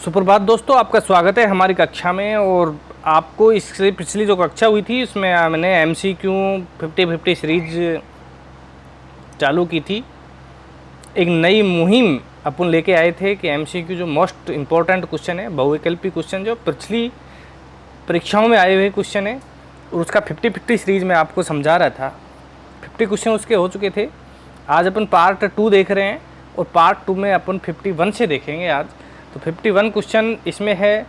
सुप्रभात दोस्तों, आपका स्वागत है हमारी कक्षा में। और आपको इससे पिछली जो कक्षा हुई थी उसमें मैंने MCQ 50-50 सीरीज चालू की थी। एक नई मुहिम अपन लेके आए थे कि MCQ जो मोस्ट इम्पोर्टेंट क्वेश्चन है, बहुविकल्पी क्वेश्चन जो पिछली परीक्षाओं में आए हुए क्वेश्चन है, और उसका 50-50 सीरीज में आपको समझा रहा था। 50 क्वेश्चन उसके हो चुके थे। आज अपन पार्ट 2 देख रहे हैं और पार्ट 2 में अपन 51 से देखेंगे आज। तो 51 क्वेश्चन इसमें है,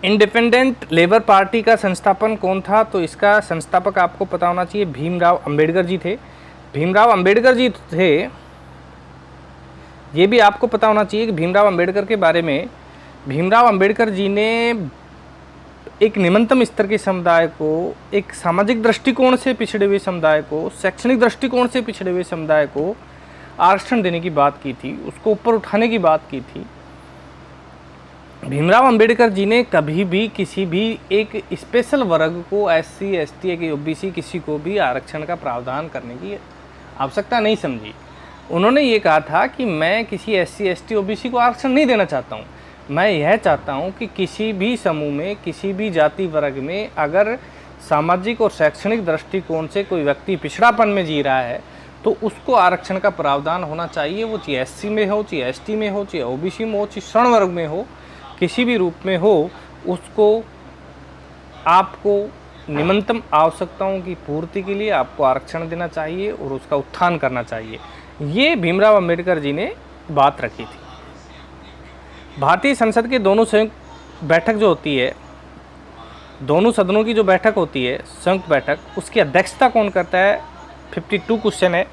इंडिपेंडेंट लेबर पार्टी का संस्थापन कौन था? तो इसका संस्थापक आपको पता होना चाहिए, भीमराव अंबेडकर जी थे। भीमराव अंबेडकर जी थे, ये भी आपको पता होना चाहिए कि भीमराव अंबेडकर के बारे में, भीमराव अंबेडकर जी ने एक निम्नतम स्तर के समुदाय को, एक सामाजिक दृष्टिकोण से पिछड़े हुए समुदाय को, शैक्षणिक दृष्टिकोण से पिछड़े हुए समुदाय को आरक्षण देने की बात की थी, उसको ऊपर उठाने की बात की थी। भीमराव अंबेडकर जी ने कभी भी किसी भी एक स्पेशल वर्ग को, SC ST के OBC किसी को भी आरक्षण का प्रावधान करने की आवश्यकता नहीं समझी। उन्होंने ये कहा था कि मैं किसी SC ST OBC को आरक्षण नहीं देना चाहता हूँ, मैं यह चाहता हूँ कि किसी भी समूह में, किसी भी जाति वर्ग में अगर सामाजिक और शैक्षणिक दृष्टिकोण से कोई व्यक्ति पिछड़ापन में जी रहा है तो उसको आरक्षण का प्रावधान होना चाहिए। वो चाहे SC में हो, चाहे ST में हो, चाहे OBC में हो, चाहे श्रवण वर्ग में हो, किसी भी रूप में हो, उसको आपको निम्नतम आवश्यकताओं की पूर्ति के लिए आपको आरक्षण देना चाहिए और उसका उत्थान करना चाहिए। ये भीमराव अंबेडकर जी ने बात रखी थी। भारतीय संसद के दोनों संयुक्त बैठक जो होती है, दोनों सदनों की जो बैठक होती है संयुक्त बैठक, उसकी अध्यक्षता कौन करता है? 52 क्वेश्चन है।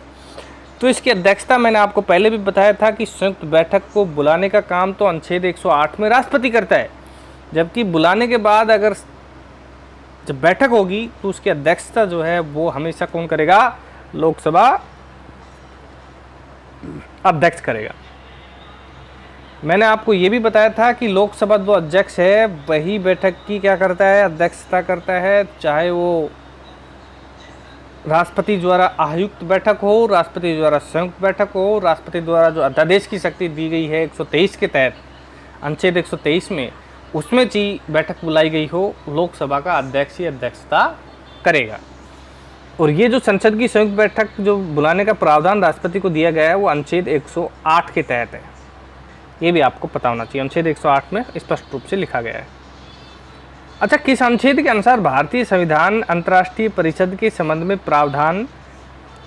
तो इसकी अध्यक्षता मैंने आपको पहले भी बताया था कि संयुक्त बैठक को बुलाने का काम तो अनुच्छेद 108 में राष्ट्रपति करता है, जबकि बुलाने के बाद अगर जब बैठक होगी तो उसकी अध्यक्षता जो है वो हमेशा कौन करेगा? लोकसभा अध्यक्ष करेगा। मैंने आपको ये भी बताया था कि लोकसभा जो अध्यक्ष है वही बैठक की क्या करता है? अध्यक्षता करता है, चाहे वो राष्ट्रपति द्वारा आयुक्त बैठक हो, राष्ट्रपति द्वारा संयुक्त बैठक हो, राष्ट्रपति द्वारा जो अध्यादेश की शक्ति दी गई है 123 के तहत, अनुच्छेद 123 में, उसमें जी बैठक बुलाई गई हो, लोकसभा का अध्यक्ष ही अध्यक्षता करेगा। और ये जो संसद की संयुक्त बैठक जो बुलाने का प्रावधान राष्ट्रपति को दिया गया है वो अनुच्छेद 108 के तहत है। ये भी आपको पता होना चाहिए, अनुच्छेद 108 में स्पष्ट रूप से लिखा गया है। अच्छा, किस अनुच्छेद के अनुसार भारतीय संविधान अंतर्राष्ट्रीय परिषद के संबंध में प्रावधान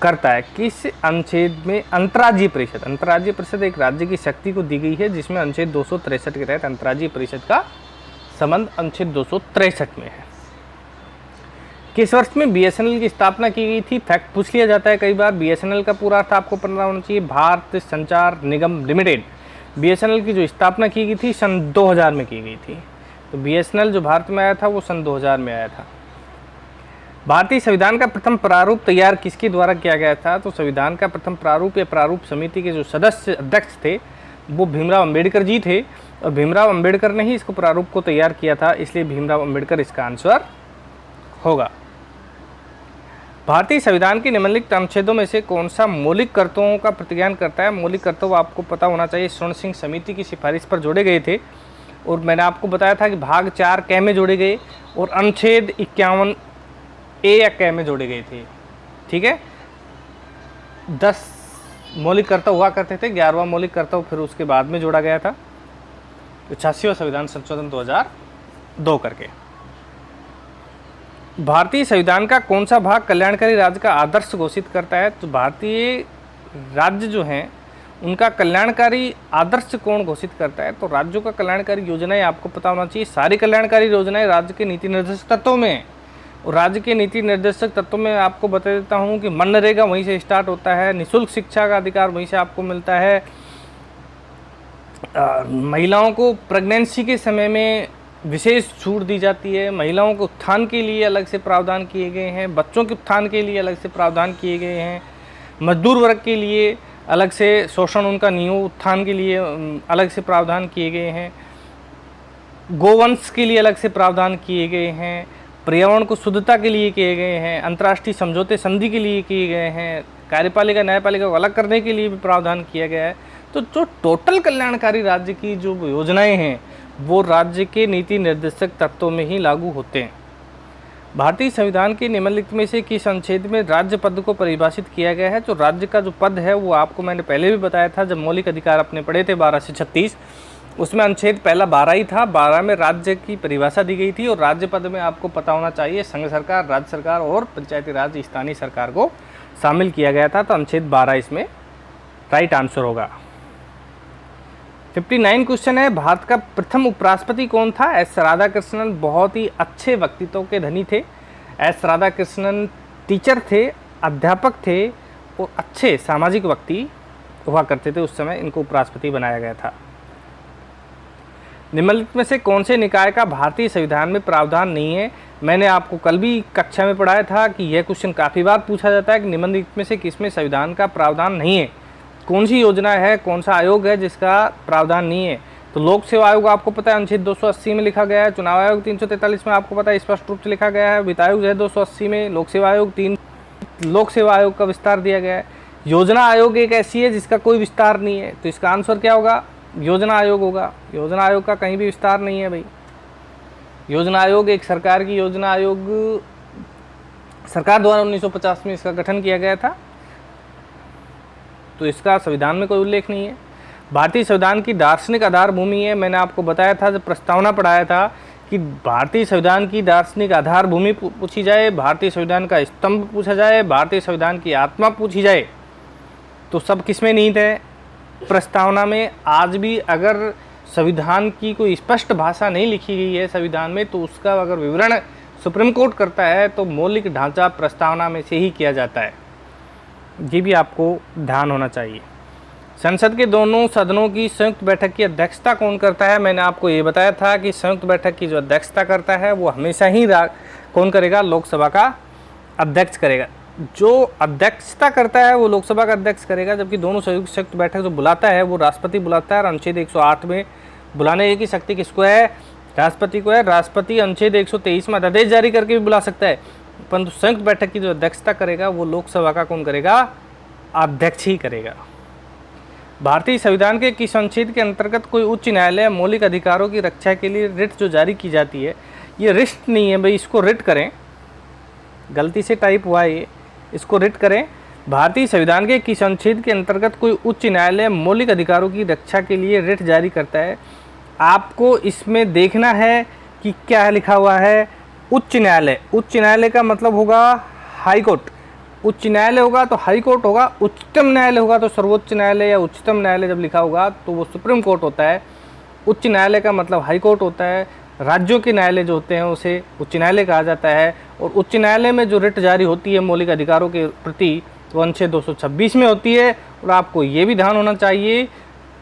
करता है? किस अनुच्छेद में अंतर्राज्यीय परिषद? अंतर्राज्यीय परिषद एक राज्य की शक्ति को दी गई है, जिसमें अनुच्छेद 263 के तहत अंतर्राज्यीय परिषद का संबंध अनुच्छेद 263 में है। किस वर्ष में BSNL की स्थापना की गई थी? फैक्ट पूछ लिया जाता है कई बार। BSNL का पूरा अर्थ आपको पता होना चाहिए, भारत संचार निगम लिमिटेड। BSNL की जो स्थापना की गई थी सन 2000 में की गई थी। तो BSNL जो भारत में आया था वो सन 2000 में आया था। भारतीय संविधान का प्रथम प्रारूप तैयार किसके द्वारा किया गया था? तो संविधान का प्रथम प्रारूप या प्रारूप समिति के जो सदस्य अध्यक्ष थे वो भीमराव अंबेडकर जी थे, और भीमराव अंबेडकर ने ही इसको प्रारूप को तैयार किया था, इसलिए भीमराव अंबेडकर इसका आंसर होगा। भारतीय संविधान के निम्नलिखित अनुच्छेदों में से कौन सा मौलिक कर्तव्यों का प्रतिज्ञान करता है? मौलिक कर्तव्य आपको पता होना चाहिए, स्वर्ण सिंह समिति की सिफारिश पर जोड़े गए थे, और मैंने आपको बताया था कि भाग 4 क में जोड़े गए और अनुच्छेद 51 A या क में जोड़े गए थे। ठीक है, 10 मौलिक कर्तव्य हुआ करते थे, 11वां मौलिक कर्तव्य फिर उसके बाद में जोड़ा गया था 86वां संविधान संशोधन 2002 करके। भारतीय संविधान का कौन सा भाग कल्याणकारी राज्य का आदर्श घोषित करता है? तो भारतीय राज्य जो हैं उनका कल्याणकारी आदर्श कौन घोषित करता है? तो राज्यों का कल्याणकारी योजनाएं आपको पता होना चाहिए। सारी कल्याणकारी योजनाएं राज्य के नीति निर्देशक तत्वों में है, और राज्य के नीति निर्देशक तत्वों में आपको बता देता हूं कि मनरेगा वहीं से स्टार्ट होता है, निःशुल्क शिक्षा का अधिकार वहीं से आपको मिलता है, महिलाओं को प्रेगनेंसी के समय में विशेष छूट दी जाती है, महिलाओं के उत्थान के लिए अलग से प्रावधान किए गए हैं, बच्चों के उत्थान के लिए अलग से प्रावधान किए गए हैं, मजदूर वर्ग के लिए अलग से, शोषण उनका नियो उत्थान के लिए अलग से प्रावधान किए गए हैं, गोवंश के लिए अलग से प्रावधान किए गए हैं, पर्यावरण को शुद्धता के लिए किए गए हैं, अंतर्राष्ट्रीय समझौते संधि के लिए किए गए हैं, कार्यपालिका न्यायपालिका को अलग करने के लिए भी प्रावधान किया गया है। तो जो टोटल कल्याणकारी राज्य की जो योजनाएं हैं वो राज्य के नीति निर्देशक तत्वों में ही लागू होते हैं। भारतीय संविधान के निम्नलिखित में से किस अनुच्छेद में राज्य पद को परिभाषित किया गया है? जो राज्य का जो पद है वो आपको मैंने पहले भी बताया था जब मौलिक अधिकार अपने पढ़े थे 12 से 36, उसमें अनुच्छेद पहला 12 ही था। 12 में राज्य की परिभाषा दी गई थी और राज्य पद में आपको पता होना चाहिए संघ सरकार, राज्य सरकार और पंचायती राज स्थानीय सरकार को शामिल किया गया था। तो अनुच्छेद 12 इसमें राइट आंसर होगा। 59 क्वेश्चन है, भारत का प्रथम उपराष्ट्रपति कौन था? एस राधाकृष्णन बहुत ही अच्छे व्यक्तित्व के धनी थे। एस राधाकृष्णन टीचर थे, अध्यापक थे और अच्छे सामाजिक व्यक्ति हुआ करते थे। उस समय इनको उपराष्ट्रपति बनाया गया था। निम्नलिखित में से कौन से निकाय का भारतीय संविधान में प्रावधान नहीं है? मैंने आपको कल भी कक्षा में पढ़ाया था कि यह क्वेश्चन काफ़ी बार पूछा जाता है कि निम्नलिखित में से किसमें संविधान का प्रावधान नहीं है, कौन सी योजना है, कौन सा आयोग है जिसका प्रावधान नहीं है? तो लोक सेवा आयोग आपको पता है अनुच्छेद 280 में लिखा गया है। चुनाव आयोग 343 में आपको पता है स्पष्ट रूप से लिखा गया है। वित्त आयोग जो है 280 में, लोक सेवा आयोग 3 लोक सेवा आयोग का विस्तार दिया गया है। योजना आयोग एक ऐसी है जिसका कोई विस्तार नहीं है, तो इसका आंसर क्या होगा? योजना आयोग होगा। योजना आयोग का कहीं भी विस्तार नहीं है भाई। योजना आयोग एक सरकार की योजना आयोग, सरकार द्वारा 1950 में इसका गठन किया गया था, तो इसका संविधान में कोई उल्लेख नहीं है। भारतीय संविधान की दार्शनिक आधार भूमि है। मैंने आपको बताया था जब प्रस्तावना पढ़ाया था कि भारतीय संविधान की दार्शनिक आधार भूमि पूछी जाए, भारतीय संविधान का स्तंभ पूछा जाए, भारतीय संविधान की आत्मा पूछी जाए, तो सब किसमें निहित है? प्रस्तावना में। आज भी अगर संविधान की कोई स्पष्ट भाषा नहीं लिखी गई है संविधान में, तो उसका अगर विवरण सुप्रीम कोर्ट करता है तो मौलिक ढांचा प्रस्तावना में से ही किया जाता है। ये भी आपको ध्यान होना चाहिए। संसद के दोनों सदनों की संयुक्त बैठक की अध्यक्षता कौन करता है? मैंने आपको ये बताया था कि संयुक्त बैठक की जो अध्यक्षता करता है वो हमेशा ही कौन करेगा? लोकसभा का अध्यक्ष करेगा। जो अध्यक्षता करता है वो लोकसभा का अध्यक्ष करेगा, जबकि दोनों संयुक्त बैठक जो बुलाता है वो राष्ट्रपति बुलाता है। और अनुच्छेद 108 में बुलाने की शक्ति किसको है? राष्ट्रपति को है। राष्ट्रपति अनुच्छेद 123 में अध्यादेश जारी करके भी बुला सकता है, परंतु संयुक्त बैठक की जो अध्यक्षता करेगा वो लोकसभा का कौन करेगा? अध्यक्ष ही करेगा। भारतीय संविधान के किस अनुच्छेद के अंतर्गत कोई उच्च न्यायालय मौलिक अधिकारों की रक्षा के लिए रिट जो जारी की जाती है, ये रिट नहीं है भाई, इसको रिट करें, गलती से टाइप हुआ है ये, इसको रिट करें। भारतीय संविधान के किस अनुच्छेद के अंतर्गत कोई उच्च न्यायालय मौलिक अधिकारों की रक्षा के लिए रिट जारी करता है? आपको इसमें देखना है कि क्या लिखा हुआ है। उच्च न्यायालय, उच्च न्यायालय का मतलब होगा हाई कोर्ट। उच्च न्यायालय होगा तो हाई कोर्ट होगा, उच्चतम न्यायालय होगा तो सर्वोच्च न्यायालय या उच्चतम न्यायालय जब लिखा होगा तो वो सुप्रीम कोर्ट होता है। उच्च न्यायालय का मतलब हाई कोर्ट होता है। राज्यों के न्यायालय जो होते हैं उसे उच्च न्यायालय कहा जाता है। और उच्च न्यायालय में जो रिट जारी होती है मौलिक अधिकारों के प्रति वो अनुच्छेद 226 में होती है। और आपको ये भी ध्यान होना चाहिए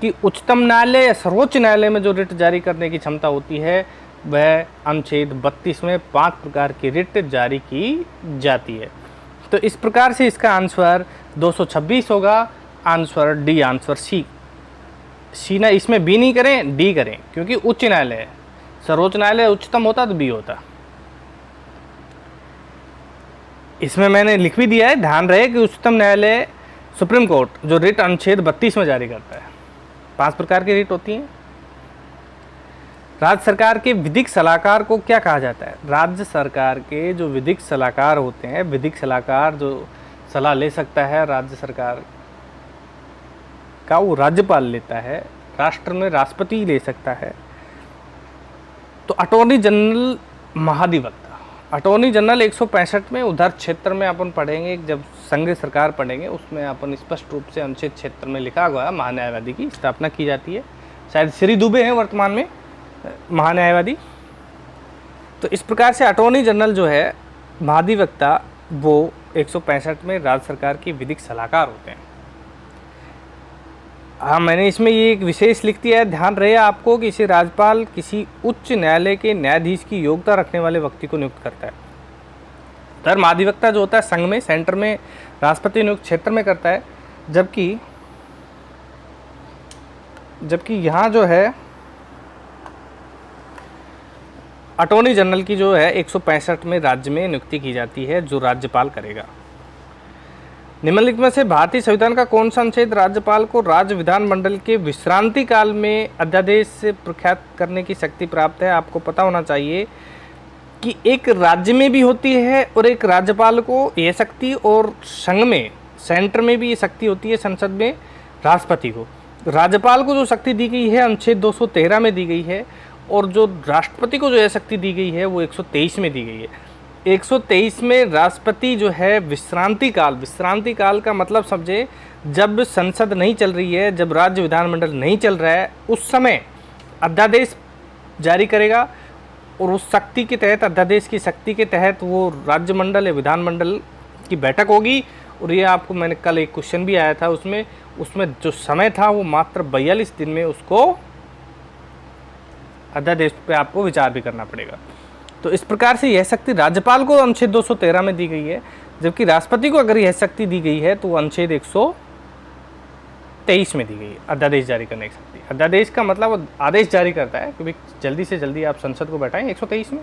कि उच्चतम न्यायालय या सर्वोच्च न्यायालय में जो रिट जारी करने की क्षमता होती है वह अनुच्छेद 32 में 5 प्रकार की रिट जारी की जाती है। तो इस प्रकार से इसका आंसर 226 होगा। आंसर डी, आंसर सी ना, इसमें बी नहीं करें, डी करें, क्योंकि उच्च न्यायालय है। सर्वोच्च न्यायालय उच्चतम होता तो बी होता। इसमें मैंने लिख भी दिया है, ध्यान रहे कि उच्चतम न्यायालय सुप्रीम कोर्ट जो रिट अनुच्छेद 32 में जारी करता है। 5 प्रकार की रिट होती हैं। राज्य सरकार के विधिक सलाहकार को क्या कहा जाता है? राज्य सरकार के जो विधिक सलाहकार होते हैं, विधिक सलाहकार जो सलाह ले सकता है राज्य सरकार का, वो राज्यपाल लेता है। राष्ट्र में राष्ट्रपति ले सकता है। तो अटॉर्नी जनरल महाधिवक्ता, अटॉर्नी जनरल 165 में उधर क्षेत्र में अपन पढ़ेंगे, जब संघ सरकार पढ़ेंगे उसमें अपन स्पष्ट रूप से अनुच्छेद क्षेत्र में लिखा हुआ है महान्यायवादी की स्थापना की जाती है। शायद श्री दुबे हैं वर्तमान में महान्यायवादी। तो इस प्रकार से अटॉर्नी जनरल जो है महाधिवक्ता वो 165 में राज्य सरकार की विधिक सलाहकार होते हैं। हाँ, मैंने इसमें ये एक विशेष लिख दिया है, ध्यान रहे आपको कि इसे राज्यपाल किसी उच्च न्यायालय के न्यायाधीश की योग्यता रखने वाले व्यक्ति को नियुक्त करता है। धर्म महाधिवक्ता जो होता है संघ में, सेंटर में राष्ट्रपति नियुक्त क्षेत्र में करता है, जबकि यहाँ जो है अटॉर्नी जनरल की जो है 165 में राज्य में नियुक्ति की जाती है जो राज्यपाल करेगा। निम्नलिखित में से भारतीय संविधान का कौन सा अनुच्छेद राज्यपाल को राज्य विधानमंडल के विश्रांति काल में अध्यादेश से प्रख्यात करने की शक्ति प्राप्त है? आपको पता होना चाहिए कि एक राज्य में भी होती है और एक राज्यपाल को यह शक्ति, और संघ में सेंटर में भी ये शक्ति होती है, संसद में राष्ट्रपति को। राज्यपाल को जो शक्ति दी गई है अनुच्छेद 213 में दी गई है, और जो राष्ट्रपति को जो यह शक्ति दी गई है वो 123 में दी गई है। 123 में राष्ट्रपति जो है विश्रांति काल का मतलब समझे, जब संसद नहीं चल रही है, जब राज्य विधानमंडल नहीं चल रहा है, उस समय अध्यादेश जारी करेगा, और उस शक्ति के तहत, अध्यादेश की शक्ति के तहत वो राज्यमंडल या विधानमंडल की बैठक होगी। और ये आपको मैंने कल एक क्वेश्चन भी आया था, उसमें जो समय था वो मात्र 42 दिन में उसको अध्यादेश पे आपको विचार भी करना पड़ेगा। तो इस प्रकार से यह शक्ति राज्यपाल को अनुच्छेद 213 में दी गई है, जबकि राष्ट्रपति को अगर यह शक्ति दी गई है तो अनुच्छेद 123 में दी गई है, अध्यादेश जारी करने की शक्ति। अध्यादेश का मतलब वो आदेश जारी करता है कि भाई जल्दी से जल्दी आप संसद को बैठाएं 123 में,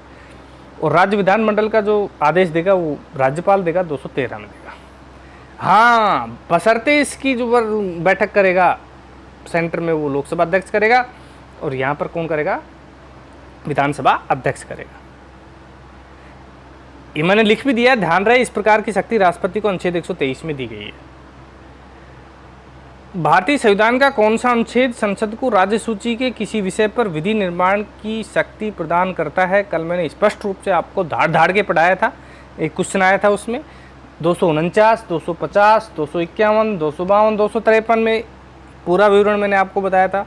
और राज्य विधानमंडल का जो आदेश देगा वो राज्यपाल देगा 213 में देगा। हाँ, बशर्ते इसकी जो बैठक करेगा सेंटर में वो लोकसभा अध्यक्ष करेगा, और यहाँ पर कौन करेगा? विधानसभा अध्यक्ष करेगा। ये मैंने लिख भी दिया, ध्यान रहे, इस प्रकार की शक्ति राष्ट्रपति को अनुच्छेद 123 में दी गई है। भारतीय संविधान का कौन सा अनुच्छेद संसद को राज्य सूची के किसी विषय पर विधि निर्माण की शक्ति प्रदान करता है? कल मैंने स्पष्ट रूप से आपको धाड़ के पढ़ाया था, एक क्वेश्चन आया था उसमें। 249, 250, 251, 252, 253 में पूरा विवरण मैंने आपको बताया था।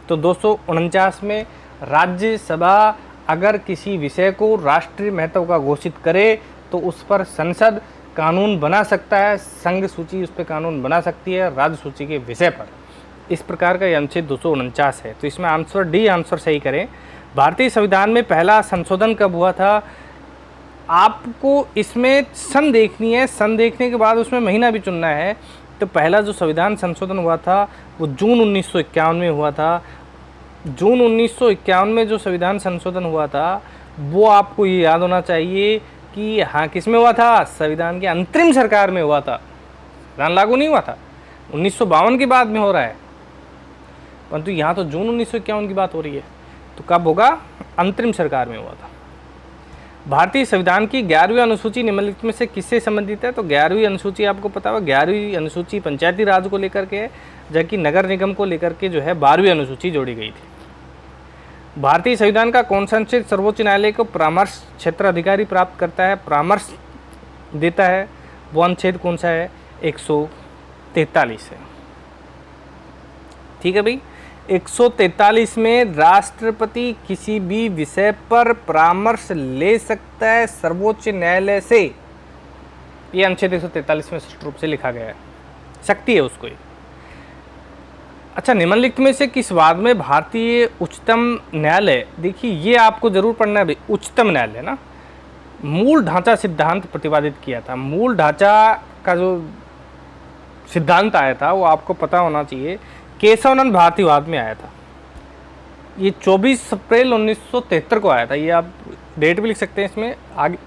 तो 249 में राज्यसभा अगर किसी विषय को राष्ट्रीय महत्व का घोषित करे तो उस पर संसद कानून बना सकता है, संघ सूची उस पर कानून बना सकती है राज्य सूची के विषय पर। इस प्रकार का यह अनुच्छेद 249 है। तो इसमें आंसर डी आंसर सही करें। भारतीय संविधान में पहला संशोधन कब हुआ था? आपको इसमें सन देखनी है, सन देखने के बाद उसमें महीना भी चुनना है। तो पहला जो संविधान संशोधन हुआ था वो जून 1951 में हुआ था। जून 1951 में जो संविधान संशोधन हुआ था वो आपको ये याद होना चाहिए कि हाँ, किस में हुआ था? संविधान की अंतरिम सरकार में हुआ था, संविधान लागू नहीं हुआ था। 1952 के बाद में हो रहा है, परंतु यहाँ तो जून 1951 की बात हो रही है। तो कब होगा? अंतरिम सरकार में हुआ था। भारतीय संविधान की 11वीं अनुसूची निम्नलिखित में से किससे संबंधित है? तो 11वीं अनुसूची आपको पता होगा, 11वीं अनुसूची पंचायती राज को लेकर के है, जबकि नगर निगम को लेकर के जो है 12वीं अनुसूची जोड़ी गई थी। भारतीय संविधान का कौन सा अनुच्छेद सर्वोच्च न्यायालय को परामर्श क्षेत्र अधिकारी प्राप्त करता है, परामर्श देता है? वो अनुच्छेद कौन सा है? 143 है। ठीक है भाई, 143 में राष्ट्रपति किसी भी विषय पर परामर्श ले सकता है सर्वोच्च न्यायालय से। ये अनुच्छेद 143 में स्पष्ट रूप से लिखा गया है, शक्ति है उसको। अच्छा, निम्नलिखित में से किस वाद में भारतीय उच्चतम न्यायालय, देखिए ये आपको जरूर पढ़ना है भाई, उच्चतम न्यायालय ना, मूल ढांचा सिद्धांत प्रतिपादित किया था। मूल ढांचा का जो सिद्धांत आया था वो आपको पता होना चाहिए, केशवानंद भारती वाद में आया था। ये 24 अप्रैल 1973 को आया था। ये आप डेट भी लिख सकते हैं, इसमें आगे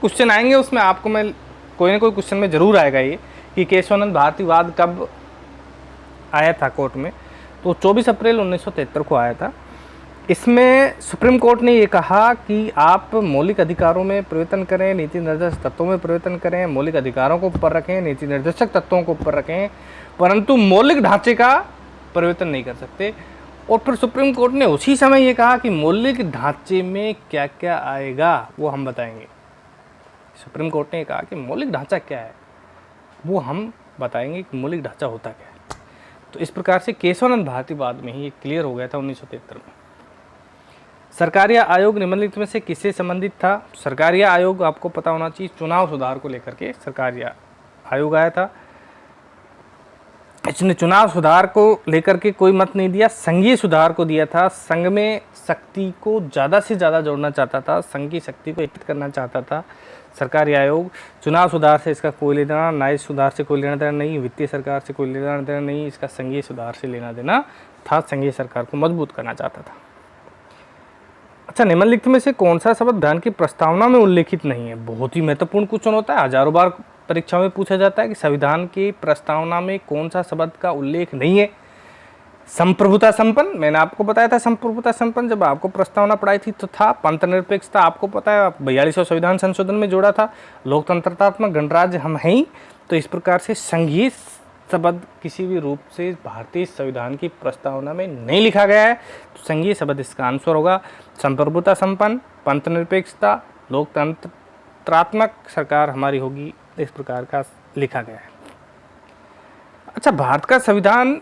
क्वेश्चन आएंगे, उसमें आपको मैं कोई ना कोई क्वेश्चन में ज़रूर आएगा ये कि केशवानंद भारती वाद कब आया था कोर्ट में। तो 24 अप्रैल 1973 को आया था। इसमें सुप्रीम कोर्ट ने ये कहा कि आप मौलिक अधिकारों में परिवर्तन करें, नीति निर्देशक तत्वों में परिवर्तन करें, मौलिक अधिकारों को ऊपर रखें, नीति निर्देशक तत्वों को ऊपर रखें, परंतु मौलिक ढांचे का परिवर्तन नहीं कर सकते। और फिर सुप्रीम कोर्ट ने उसी समय ये कहा कि मौलिक ढांचे में क्या क्या आएगा वो हम बताएंगे। सुप्रीम कोर्ट ने कहा कि मौलिक ढांचा क्या है वो हम बताएंगे कि मौलिक ढांचा होता क्या है। तो इस प्रकार से केशवानंद भारती वाद में ही ये क्लियर हो गया था 1973 में। सरकारी आयोग निम्नलिखित में से किससे संबंधित था? सरकारी आयोग आपको पता होना चाहिए, चुनाव सुधार को लेकर के सरकारी आयोग आया था। इसने चुनाव सुधार को लेकर के कोई मत नहीं दिया, संघीय सुधार को दिया था। संघ में शक्ति को ज़्यादा से ज़्यादा जोड़ना चाहता था, संघ की शक्ति को एकत्रित करना चाहता था सरकारी आयोग। चुनाव सुधार से इसका कोई लेना देना, न्यायिक सुधार से कोई लेना देना नहीं, वित्तीय सरकार से कोई लेना देना नहीं, इसका संघीय सुधार से लेना देना था। संघीय सरकार को मजबूत करना चाहता था। अच्छा, निम्नलिखित में से कौन सा शब्द ध्यान की प्रस्तावना में उल्लेखित नहीं है? बहुत ही महत्वपूर्ण क्वेश्चन होता है, हजारों बार परीक्षाओं में पूछा जाता है कि संविधान की प्रस्तावना में कौन सा शब्द का उल्लेख नहीं है। संप्रभुता संपन्न, मैंने आपको बताया था संप्रभुता संपन्न जब आपको प्रस्तावना पढ़ाई थी तो था। पंथ निरपेक्षता आपको पता है 42वां संविधान संशोधन में जोड़ा था। लोकतंत्रतात्मक गणराज्य हम हैं ही। तो इस प्रकार से संघीय शब्द किसी भी रूप से भारतीय संविधान की प्रस्तावना में नहीं लिखा गया है, तो संघीय शब्द इसका आंसर होगा। संप्रभुता संपन्न, पंथ निरपेक्षता, लोकतंत्रात्मक सरकार हमारी होगी, इस प्रकार का लिखा गया है। अच्छा, भारत का संविधान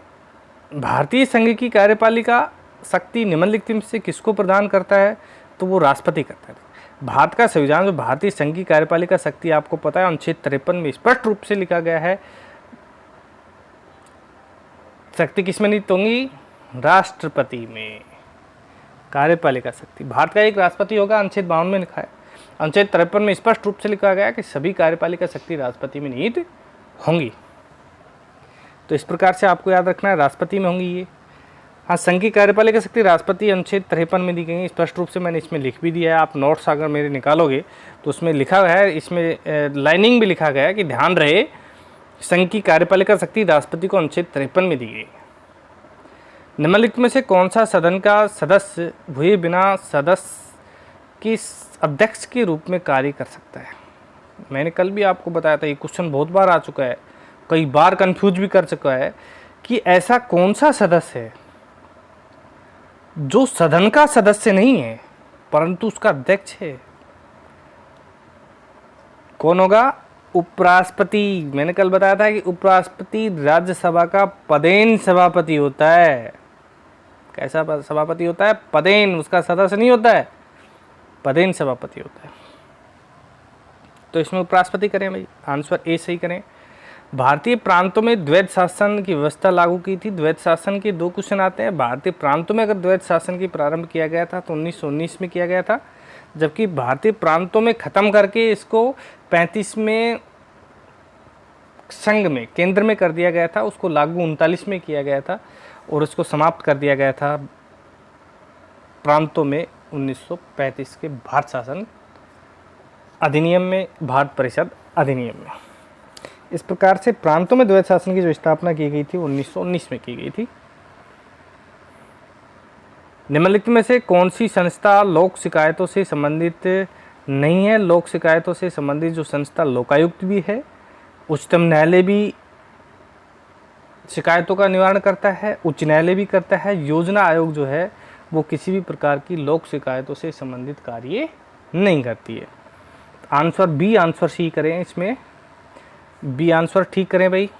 भारतीय संघ की कार्यपालिका शक्ति निम्नलिखित में से किसको प्रदान करता है? तो वो राष्ट्रपति करता है। भारत का संविधान जो भारतीय संघ की कार्यपालिका शक्ति आपको पता है अनुच्छेद 53 में स्पष्ट रूप से लिखा गया है, शक्ति किसमें निहित होंगी? राष्ट्रपति में। कार्यपालिका शक्ति भारत का एक राष्ट्रपति होगा, अनुच्छेद 52 में लिखा है। अनुच्छेद 53 में स्पष्ट रूप से लिखा गया है कि सभी कार्यपालिका शक्ति राष्ट्रपति में निहित होंगी। तो इस प्रकार से आपको याद रखना है, राष्ट्रपति में होंगी ये। हाँ, संघ की कार्यपालिका शक्ति राष्ट्रपति अनुच्छेद 53 में दी गई है, स्पष्ट रूप से मैंने इसमें लिख भी दिया है। आप नोट्स अगर मेरे निकालोगे तो उसमें लिखा हुआ है, इसमें लाइनिंग भी लिखा गया है कि ध्यान रहे संघ की कार्यपालिका शक्ति राष्ट्रपति को अनुच्छेद 53 में दी गई। निम्नलिखित में से कौन सा सदन का सदस्य हुए बिना सदस्य की अध्यक्ष के रूप में कार्य कर सकता है? मैंने कल भी आपको बताया था, ये क्वेश्चन बहुत बार आ चुका है, कई बार कंफ्यूज भी कर चुका है कि ऐसा कौन सा सदस्य है जो सदन का सदस्य नहीं है परंतु उसका अध्यक्ष है। कौन होगा? उपराष्ट्रपति। मैंने कल बताया था कि उपराष्ट्रपति राज्यसभा का पदेन सभापति होता है। कैसा सभापति होता है? पदेन, उसका सदस्य नहीं होता है, पदेन सभापति होता है। तो इसमें उपराष्ट्रपति करें भाई, आंसर ए सही करें। भारतीय प्रांतों में द्वैध शासन की व्यवस्था लागू की थी। द्वैध शासन के दो क्वेश्चन आते हैं। भारतीय प्रांतों में अगर द्वैध शासन की प्रारंभ किया गया था तो 1919 में किया गया था, जबकि भारतीय प्रांतों में ख़त्म करके इसको 35 में संघ में केंद्र में कर दिया गया था, उसको लागू 39 में किया गया था और उसको समाप्त कर दिया गया था प्रांतों में 1935 के भारत शासन अधिनियम में, भारत परिषद अधिनियम में। इस प्रकार से प्रांतों में द्वैध शासन की जो स्थापना की गई थी 1919 में की गई थी। निम्नलिखित में से कौन सी संस्था लोक शिकायतों से संबंधित नहीं है? लोक शिकायतों से संबंधित जो संस्था लोकायुक्त भी है, उच्चतम न्यायालय भी शिकायतों का निवारण करता है, उच्च न्यायालय भी करता है। योजना आयोग जो है वो किसी भी प्रकार की लोक शिकायतों से संबंधित कार्य नहीं करती है। आंसर बी, आंसर सी करें, इसमें बी आंसर ठीक करें भाई।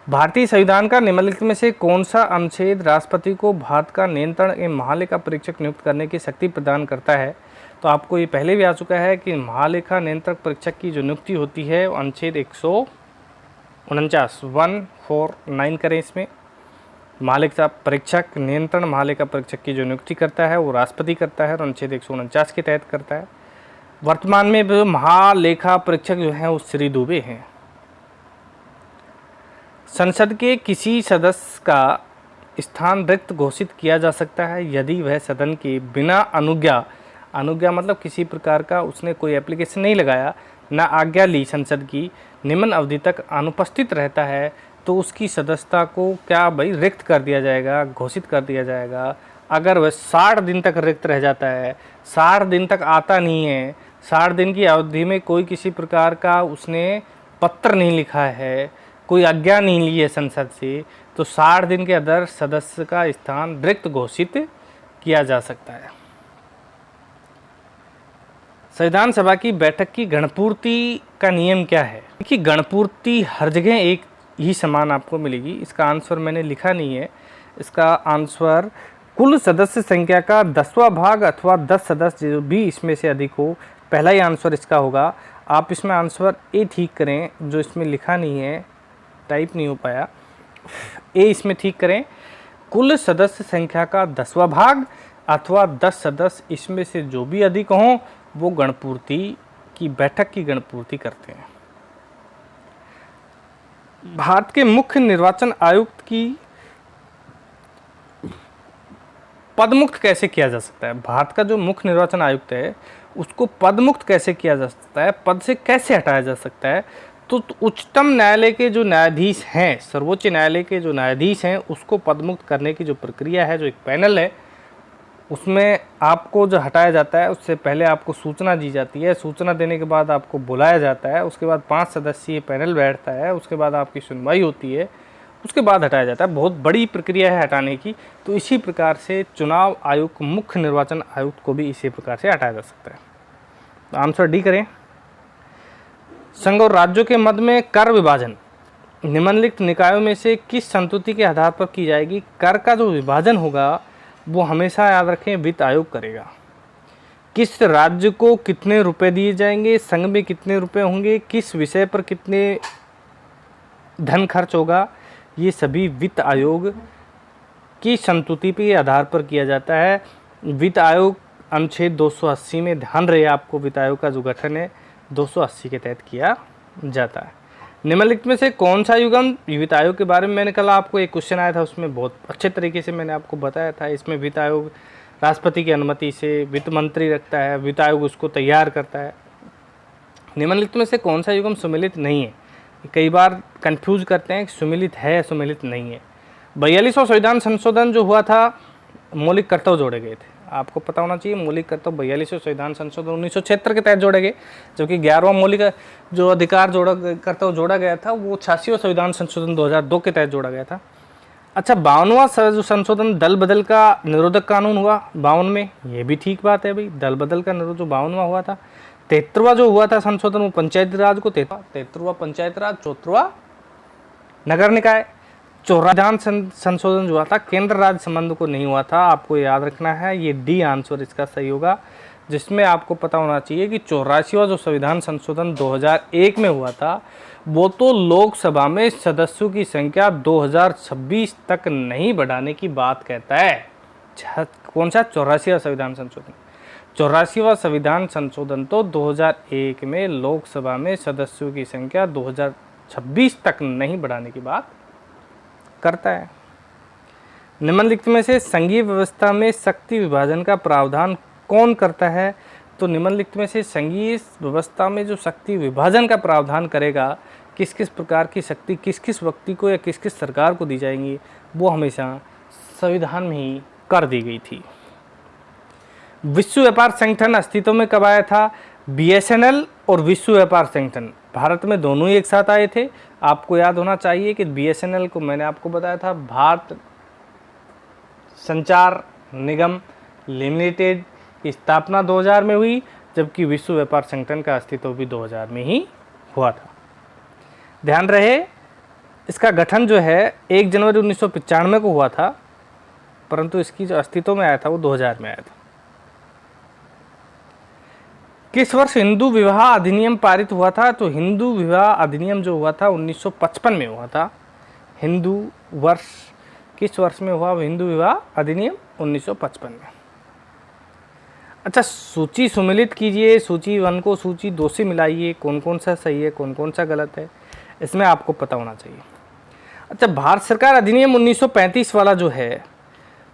भारतीय संविधान का निम्नलिखित में से कौन सा अनुच्छेद राष्ट्रपति को भारत का नियंत्रण एवं महालेखा परीक्षक नियुक्त करने की शक्ति प्रदान करता है? तो आपको ये पहले भी आ चुका है कि महालेखा नियंत्रक परीक्षक की जो नियुक्ति होती है वो अनुच्छेद 149 करें। इसमें महालेखा परीक्षक, नियंत्रण महालेखा परीक्षक की जो नियुक्ति करता है वो राष्ट्रपति करता है और अनुच्छेद 149 के तहत करता है। वर्तमान में जो महालेखा परीक्षक जो हैं वो श्री दुबे हैं। संसद के किसी सदस्य का स्थान रिक्त घोषित किया जा सकता है यदि वह सदन के बिना अनुज्ञा मतलब किसी प्रकार का उसने कोई एप्लीकेशन नहीं लगाया, ना आज्ञा ली संसद की, निम्न अवधि तक अनुपस्थित रहता है, तो उसकी सदस्यता को क्या भाई रिक्त कर दिया जाएगा, घोषित कर दिया जाएगा। अगर वह 60 दिन तक रिक्त रह जाता है, 60 दिन तक आता नहीं है, 60 दिन की अवधि में कोई किसी प्रकार का उसने पत्र नहीं लिखा है, कोई आज्ञा नहीं ली है संसद से, तो 60 दिन के अंदर सदस्य का स्थान रिक्त घोषित किया जा सकता है। संविधान सभा की बैठक की गणपूर्ति का नियम क्या है? देखिए, गणपूर्ति हर जगह एक ही समान आपको मिलेगी। इसका आंसर मैंने लिखा नहीं है। इसका आंसर कुल सदस्य संख्या का 10वां भाग अथवा 10 सदस्य जो भी इसमें से अधिक हो, पहला ही आंसर इसका होगा। आप इसमें आंसर ए ठीक करें, जो इसमें लिखा नहीं है, टाइप नहीं हो पाया, ए इसमें ठीक करें। कुल सदस्य संख्या का 10वां भाग अथवा 10 सदस्य इसमें से जो भी अधिक हों वो गणपूर्ति की बैठक की गणपूर्ति करते हैं। भारत के मुख्य निर्वाचन आयुक्त की पदमुक्त कैसे किया जा सकता है? भारत का जो मुख्य निर्वाचन आयुक्त है उसको पदमुक्त कैसे किया जा सकता है, पद से कैसे हटाया जा सकता है? तो उच्चतम न्यायालय के जो न्यायाधीश हैं, सर्वोच्च न्यायालय के जो न्यायाधीश हैं, उसको पदमुक्त करने की जो प्रक्रिया है, जो एक पैनल है, उसमें आपको जो हटाया जाता है उससे पहले आपको सूचना दी जाती है। सूचना देने के बाद आपको बुलाया जाता है, उसके बाद 5 सदस्यीय पैनल बैठता है, उसके बाद आपकी सुनवाई होती है, उसके बाद हटाया जाता है। बहुत बड़ी प्रक्रिया है हटाने की। तो इसी प्रकार से चुनाव आयुक्त, मुख्य निर्वाचन आयुक्त को भी इसी प्रकार से हटाया जा सकता है। तो आंसर डी करें। संघ और राज्यों के मध्य में कर विभाजन निम्नलिखित निकायों में से किस संतुति के आधार पर की जाएगी? कर का जो विभाजन होगा वो हमेशा याद रखें वित्त आयोग करेगा। किस राज्य को कितने रुपए दिए जाएंगे, संघ में कितने रुपए होंगे, किस विषय पर कितने धन खर्च होगा, ये सभी वित्त आयोग की संतुति के आधार पर किया जाता है। वित्त आयोग अनुच्छेद 280 में, ध्यान रहे आपको, वित्त आयोग का जो गठन है 280 के तहत किया जाता है। निम्नलिखित में से कौन सा युग्म, वित्त आयोग के बारे में मैंने कल आपको एक क्वेश्चन आया था, उसमें बहुत अच्छे तरीके से मैंने आपको बताया था। इसमें वित्त आयोग राष्ट्रपति की अनुमति से वित्त मंत्री रखता है, वित्त आयोग उसको तैयार करता है। निम्नलिखित में से कौन सा युग्म सुमेलित नहीं है? कई बार कंफ्यूज करते हैं कि सुमेलित है, सुमेलित नहीं है। 42वां संविधान संशोधन जो हुआ था, मौलिक कर्तव्य जोड़े गए थे। आपको पता होना चाहिए मौलिक कर्तव्य 42वें संविधान संशोधन 1976 के तहत जोड़े गए, जबकि 11वां मौलिक जो अधिकार कर्तव्य जोड़ा गया था वो 86वां संविधान संशोधन 2002 के तहत जोड़ा गया था। अच्छा, 52वां जो संशोधन दल बदल का निरोधक कानून हुआ 52 में, ये भी ठीक बात है भाई, दल बदल का निरोध जो 52वां हुआ था। 73वां जो हुआ था संशोधन वो पंचायती राज को 73वां पंचायत राज, 74वां नगर निकाय। 94वां संशोधन जो हुआ था केंद्र राज्य संबंध को नहीं हुआ था, आपको याद रखना है। ये डी आंसर इसका सही होगा, जिसमें आपको पता होना चाहिए कि 84वां जो संविधान संशोधन 2001 में हुआ था वो तो लोकसभा में सदस्यों की संख्या 2026 तक नहीं बढ़ाने की बात कहता है। कौन सा? 84वां संविधान संशोधन। 84वां संविधान संशोधन तो 2001 में लोकसभा में सदस्यों की संख्या 2026 तक नहीं बढ़ाने की बात करता है। निम्नलिखित में से संघीय व्यवस्था में शक्ति विभाजन का प्रावधान कौन करता है? तो निम्नलिखित में से संघीय व्यवस्था में जो शक्ति विभाजन का प्रावधान करेगा, किस किस प्रकार की शक्ति किस किस व्यक्ति को या किस किस सरकार को दी जाएंगी, वो हमेशा संविधान में ही कर दी गई थी। विश्व व्यापार संगठन अस्तित्व में कब आया था? बीएसएनएल और विश्व व्यापार संगठन भारत में दोनों ही एक साथ आए थे। आपको याद होना चाहिए कि बीएसएनएल को मैंने आपको बताया था भारत संचार निगम लिमिटेड की स्थापना 2000 में हुई, जबकि विश्व व्यापार संगठन का अस्तित्व भी 2000 में ही हुआ था। ध्यान रहे, इसका गठन जो है 1 जनवरी 1995 को हुआ था, परंतु इसकी जो अस्तित्व में आया था वो 2000 में आया था। किस वर्ष हिंदू विवाह अधिनियम पारित हुआ था? तो हिंदू विवाह अधिनियम जो हुआ था 1955 में हुआ था। हिंदू वर्ष किस वर्ष में हुआ हिंदू विवाह अधिनियम? 1955 में। अच्छा, सूची सुमेलित कीजिए, सूची 1 को सूची 2 से मिलाइए, कौन कौन सा सही है कौन कौन सा गलत है, इसमें आपको पता होना चाहिए। अच्छा, भारत सरकार अधिनियम 1935 वाला जो है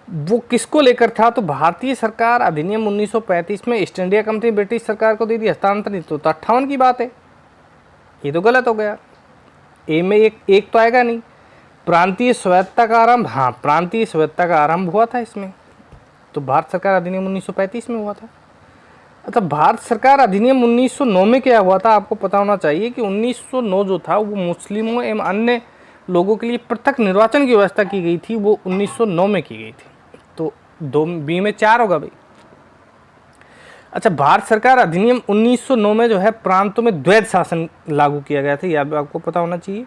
वो किसको लेकर था? तो भारतीय सरकार अधिनियम 1935 में ईस्ट इंडिया कंपनी ब्रिटिश सरकार को दे दी हस्तांतरित। तो 58 की बात है, ये तो गलत हो गया। ए में एक तो आएगा नहीं। प्रांतीय स्वायत्तता का आरंभ, हाँ प्रांतीय स्वायत्तता का आरंभ हुआ था इसमें, तो भारत सरकार अधिनियम 1935 में हुआ था। अच्छा, भारत सरकार अधिनियम 1909 में क्या हुआ था? आपको पता होना चाहिए कि 1909 जो था वो मुस्लिमों एवं अन्य लोगों के लिए पृथक निर्वाचन की व्यवस्था की गई थी, वो 1909 में की गई थी। तो 2 बी में 4 होगा भाई। अच्छा, भारत सरकार अधिनियम 1909 में जो है प्रांतों में द्वैध शासन लागू किया गया था, यह भी आपको पता होना चाहिए।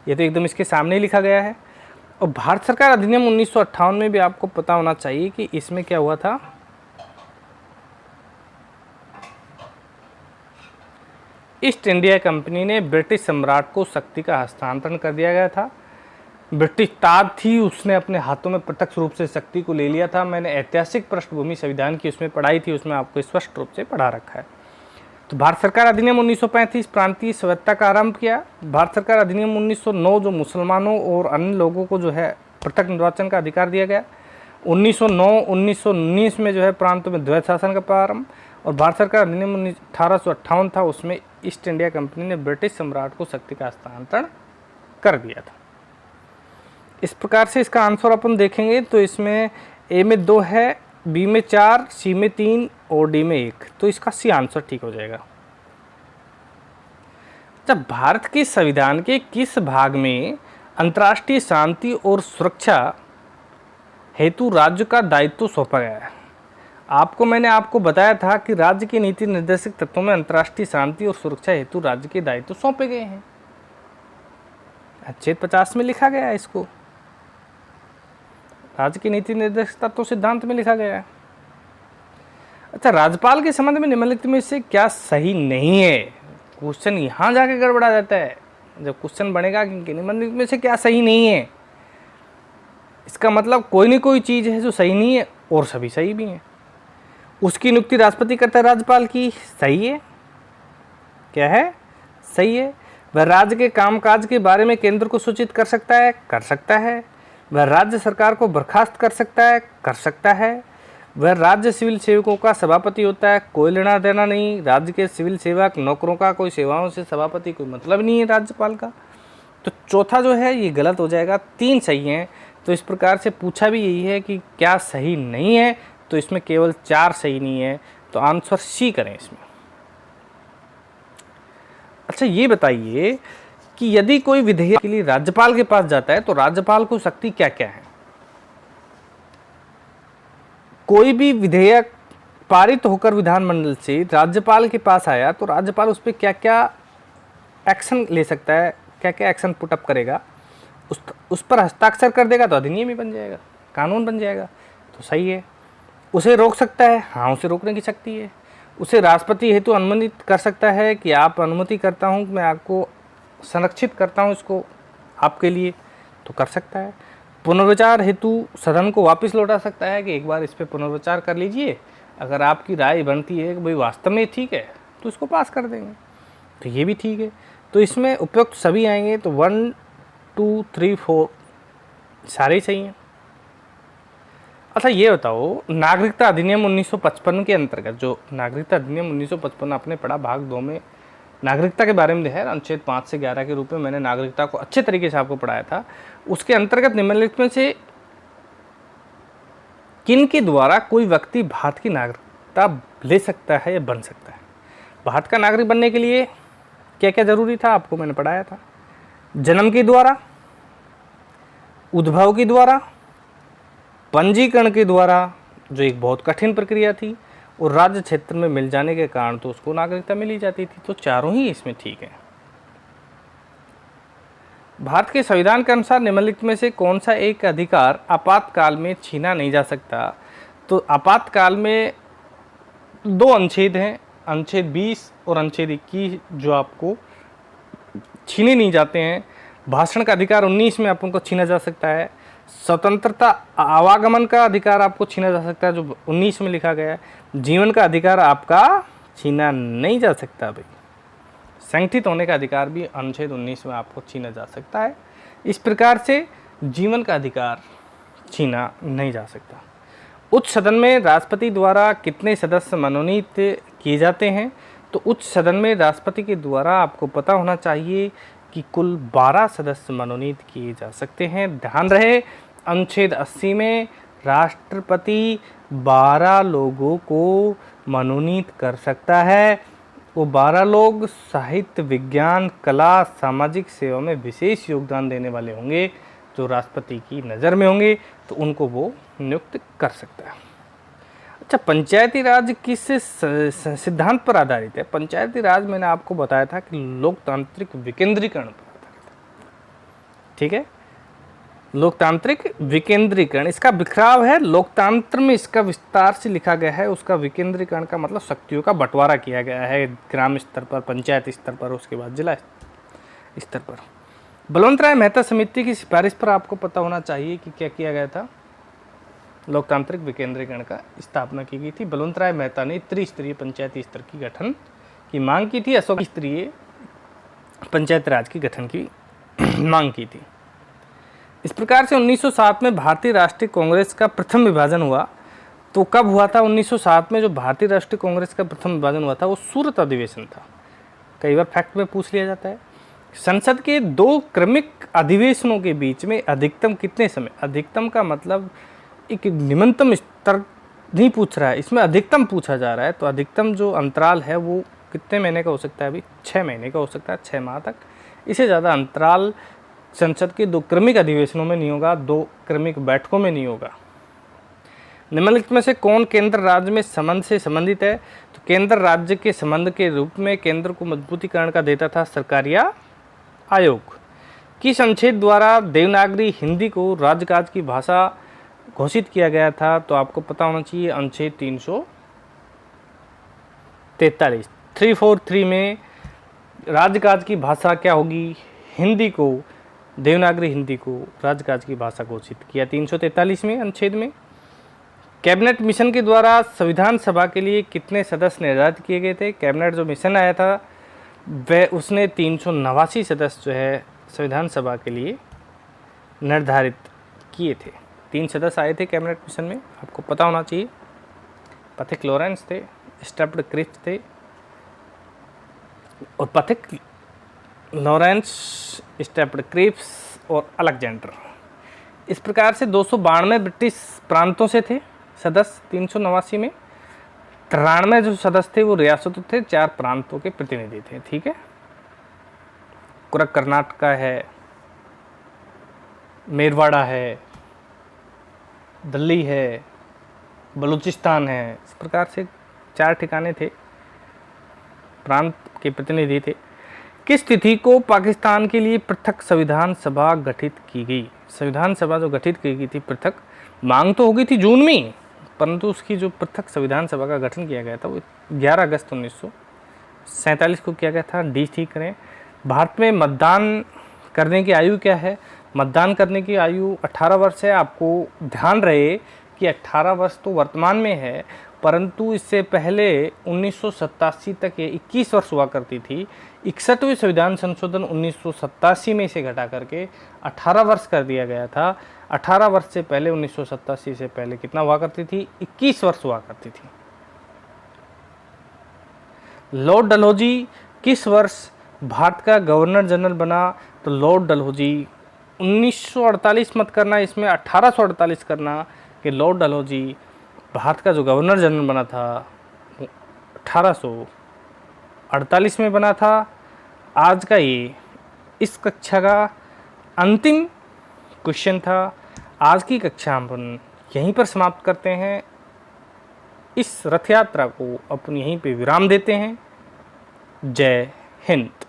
ये तो एकदम इसके सामने लिखा गया है। और भारत सरकार अधिनियम 1958 में भी आपको पता होना चाहिए कि इसमें क्या हुआ था। ईस्ट इंडिया कंपनी ने ब्रिटिश सम्राट को शक्ति का हस्तांतरण कर दिया गया था। ब्रिटिश ताज थी, उसने अपने हाथों में प्रत्यक्ष रूप से शक्ति को ले लिया था। मैंने ऐतिहासिक पृष्ठभूमि संविधान की उसमें पढ़ाई थी, उसमें आपको स्पष्ट रूप से पढ़ा रखा है। तो भारत सरकार अधिनियम 1935 प्रांतीय स्वायत्तता का आरंभ किया। भारत सरकार अधिनियम 1909 जो मुसलमानों और अन्य लोगों को जो है पृथक निर्वाचन का अधिकार दिया गया। 1909-1919 में जो है प्रांतों में द्वैध शासन का प्रारंभ, और भारत सरकार अधिनियम 1858 था, उसमें ईस्ट इंडिया कंपनी ने ब्रिटिश सम्राट को शक्ति का हस्तांतरण कर दिया था। इस प्रकार से इसका आंसर अपन देखेंगे तो इसमें ए में 2 है, बी में 4, सी में 3 और डी में 1, तो इसका सी आंसर ठीक हो जाएगा। जब भारत के संविधान के किस भाग में अंतर्राष्ट्रीय शांति और सुरक्षा हेतु राज्य का दायित्व सौंपा गया है? मैंने आपको बताया था कि राज्य के नीति निर्देशक तत्वों में अंतर्राष्ट्रीय शांति और सुरक्षा हेतु राज्य के दायित्व सौंपे गए हैं। अनुच्छेद 50 में लिखा गया है इसको, राज्य की नीति निर्देशक तत्व सिद्धांत में लिखा गया है। अच्छा, राज्यपाल के संबंध में निम्नलिखित में से क्या सही नहीं है? क्वेश्चन यहाँ जाके गड़बड़ा जाता है जब क्वेश्चन बनेगा कि निम्नलिखित में से क्या सही नहीं है। इसका मतलब कोई न कोई चीज़ है जो सही नहीं है और सभी सही भी हैं। उसकी नियुक्ति राष्ट्रपति करता है राज्यपाल की, सही है। क्या है? सही है। वह राज्य के कामकाज के बारे में केंद्र को सूचित कर सकता है, कर सकता है। वह राज्य सरकार को बर्खास्त कर सकता है, कर सकता है। वह राज्य सिविल सेवकों का सभापति होता है, कोई लेना देना नहीं। राज्य के सिविल सेवक नौकरों का कोई सेवाओं से सभापति कोई मतलब नहीं है राज्यपाल का। तो चौथा जो है ये गलत हो जाएगा, 3 सही हैं। तो इस प्रकार से पूछा भी यही है कि क्या सही नहीं है, तो इसमें केवल 4 सही नहीं है, तो आंसर सी करें इसमें। अच्छा, ये बताइए कि यदि कोई विधेयक के लिए राज्यपाल के पास जाता है तो राज्यपाल को शक्ति क्या क्या है? कोई भी विधेयक पारित होकर विधानमंडल से राज्यपाल के पास आया तो राज्यपाल उस पर क्या क्या एक्शन ले सकता है, क्या क्या एक्शन पुटअप करेगा, उस पर हस्ताक्षर कर देगा तो अधिनियम ही बन जाएगा, कानून बन जाएगा। तो सही है। उसे रोक सकता है, हाँ उसे रोकने की शक्ति है। उसे राष्ट्रपति हेतु अनुमोदित कर सकता है कि आप अनुमति करता हूँ, मैं आपको संरक्षित करता हूँ इसको आपके लिए, तो कर सकता है। पुनर्विचार हेतु सदन को वापस लौटा सकता है कि एक बार इस पर पुनर्विचार कर लीजिए, अगर आपकी राय बनती है कि भाई वास्तव में ठीक है तो इसको पास कर देंगे, तो ये भी ठीक है। तो इसमें उपयुक्त सभी आएंगे, तो 1 2 3 4 सारे ही सही हैं। अच्छा, ये बताओ, नागरिकता अधिनियम 1955 के अंतर्गत, जो नागरिकता अधिनियम 1955 आपने पढ़ा, भाग 2 में नागरिकता के बारे में है, अनुच्छेद 5 से 11 के रूप में मैंने नागरिकता को अच्छे तरीके से आपको पढ़ाया था। उसके अंतर्गत निम्नलिखित में से किन के द्वारा कोई व्यक्ति भारत की नागरिकता ले सकता है या बन सकता है? भारत का नागरिक बनने के लिए क्या क्या जरूरी था आपको मैंने पढ़ाया था। जन्म के द्वारा, उद्भव के द्वारा, पंजीकरण के द्वारा, जो एक बहुत कठिन प्रक्रिया थी, और राज्य क्षेत्र में मिल जाने के कारण तो उसको नागरिकता मिली जाती थी। तो चारों ही इसमें ठीक है। भारत के संविधान के अनुसार निम्नलिखित में से कौन सा एक अधिकार आपातकाल में छीना नहीं जा सकता? तो आपातकाल में 2 अनुच्छेद हैं, अनुच्छेद 20 और अनुच्छेद 21, जो आपको छीने नहीं जाते हैं। भाषण का अधिकार 19 में आपको छीना जा सकता है। स्वतंत्रता आवागमन का अधिकार आपको छीना जा सकता है, जो 19 में लिखा गया है। जीवन का अधिकार आपका छीना नहीं जा सकता भाई। संगठित होने का अधिकार भी अनुच्छेद 19 में आपको छीना जा सकता है। इस प्रकार से जीवन का अधिकार छीना नहीं जा सकता। उच्च सदन में राष्ट्रपति द्वारा कितने सदस्य मनोनीत किए जाते हैं? तो उच्च सदन में राष्ट्रपति के द्वारा आपको पता होना चाहिए कि कुल 12 सदस्य मनोनीत किए जा सकते हैं। ध्यान रहे, अनुच्छेद 80 में राष्ट्रपति 12 लोगों को मनोनीत कर सकता है। वो 12 लोग साहित्य, विज्ञान, कला, सामाजिक सेवा में विशेष योगदान देने वाले होंगे, जो राष्ट्रपति की नज़र में होंगे, तो उनको वो नियुक्त कर सकता है। अच्छा, पंचायती राज किस सिद्धांत पर आधारित है? पंचायती राज मैंने आपको बताया था कि लोकतांत्रिक विकेंद्रीकरण पर आधारित है। ठीक है, लोकतांत्रिक विकेंद्रीकरण, इसका बिखराव है। लोकतंत्र में इसका विस्तार से लिखा गया है। उसका विकेंद्रीकरण का मतलब शक्तियों का बंटवारा किया गया है, ग्राम स्तर पर, पंचायत स्तर पर, उसके बाद जिला स्तर पर। बलवंत राय मेहता समिति की सिफारिश पर आपको पता होना चाहिए कि क्या किया गया था। लोकतांत्रिक विकेंद्रीकरण का स्थापना की गई थी। बलवंत राय मेहता ने त्रिस्तरीय पंचायती स्तर की गठन की मांग की थी। अशोक स्तरीय पंचायत राज की गठन की मांग की थी। इस प्रकार से 1907 में भारतीय राष्ट्रीय कांग्रेस का प्रथम विभाजन हुआ। तो कब हुआ था? 1907 में जो भारतीय राष्ट्रीय कांग्रेस का प्रथम विभाजन हुआ था वो सूरत अधिवेशन था। कई बार फैक्ट में पूछ लिया जाता है। संसद के 2 क्रमिक अधिवेशनों के बीच में अधिकतम कितने समय, अधिकतम का मतलब एक निम्नतम स्तर नहीं पूछ रहा है, इसमें अधिकतम पूछा जा रहा है। तो अधिकतम जो अंतराल है वो कितने महीने का हो सकता है? अभी 6 महीने का हो सकता है, 6 माह तक। इससे ज़्यादा अंतराल संसद के 2 क्रमिक अधिवेशनों में नहीं होगा, 2 क्रमिक बैठकों में नहीं होगा। निम्नलिखित में से कौन केंद्र राज्य में संबंध से संबंधित है? तो केंद्र राज्य के संबंध के रूप में केंद्र को मजबूतीकरण का देता था सरकारिया आयोग। किस अनुच्छेद द्वारा देवनागरी हिंदी को राजकाज की भाषा घोषित किया गया था? तो आपको पता होना चाहिए अनुच्छेद 343 343 में राजकाज की भाषा क्या होगी? हिंदी को, देवनागरी हिंदी को राजकाज की भाषा घोषित किया 343 में अनुच्छेद में। कैबिनेट मिशन के द्वारा संविधान सभा के लिए कितने सदस्य निर्धारित किए गए थे? कैबिनेट जो मिशन आया था वह उसने 389 सदस्य जो है संविधान सभा के लिए निर्धारित किए थे। 3 सदस्य आए थे कैबिनेट मिशन में, आपको पता होना चाहिए। पथिक लॉरेंस थे, स्टफ्ड क्रिप्स थे, और पथिक लॉरेंस, स्टफ्ड क्रिप्स और अलेक्जेंडर। इस प्रकार से 292 ब्रिटिश प्रांतों से थे सदस्य 389 में। 93 जो सदस्य थे वो रियासतों थे, 4 प्रांतों के प्रतिनिधि थे। ठीक है, कर्नाटका है, मेरवाड़ा है, दिल्ली है, बलूचिस्तान है, इस प्रकार से 4 ठिकाने थे, प्रांत के प्रतिनिधि थे। किस तिथि को पाकिस्तान के लिए पृथक संविधान सभा गठित की गई? संविधान सभा जो गठित की गई थी पृथक, मांग तो हो गई थी जून में, परंतु उसकी जो पृथक संविधान सभा का गठन किया गया था वो 11 अगस्त 1947 को किया गया था। डी ठीक करें। भारत में मतदान करने की आयु क्या है? मतदान करने की आयु 18 वर्ष है। आपको ध्यान रहे कि 18 वर्ष तो वर्तमान में है, परंतु इससे पहले 1987 तक ये 21 वर्ष हुआ करती थी। 61वें संविधान संशोधन 1987 में इसे घटा करके 18 वर्ष कर दिया गया था। 18 वर्ष से पहले 1987 से पहले कितना हुआ करती थी? 21 वर्ष हुआ करती थी। लॉर्ड डलहौजी किस वर्ष भारत का गवर्नर जनरल बना? तो लॉर्ड डलहौजी 1948 मत करना, इसमें 1848 करना कि लॉर्ड डलहौजी भारत का जो गवर्नर जनरल बना था 1848 में बना था। आज का ये इस कक्षा का अंतिम क्वेश्चन था। आज की कक्षा हम यहीं पर समाप्त करते हैं। इस रथ यात्रा को अपन यहीं पे विराम देते हैं। जय हिंद।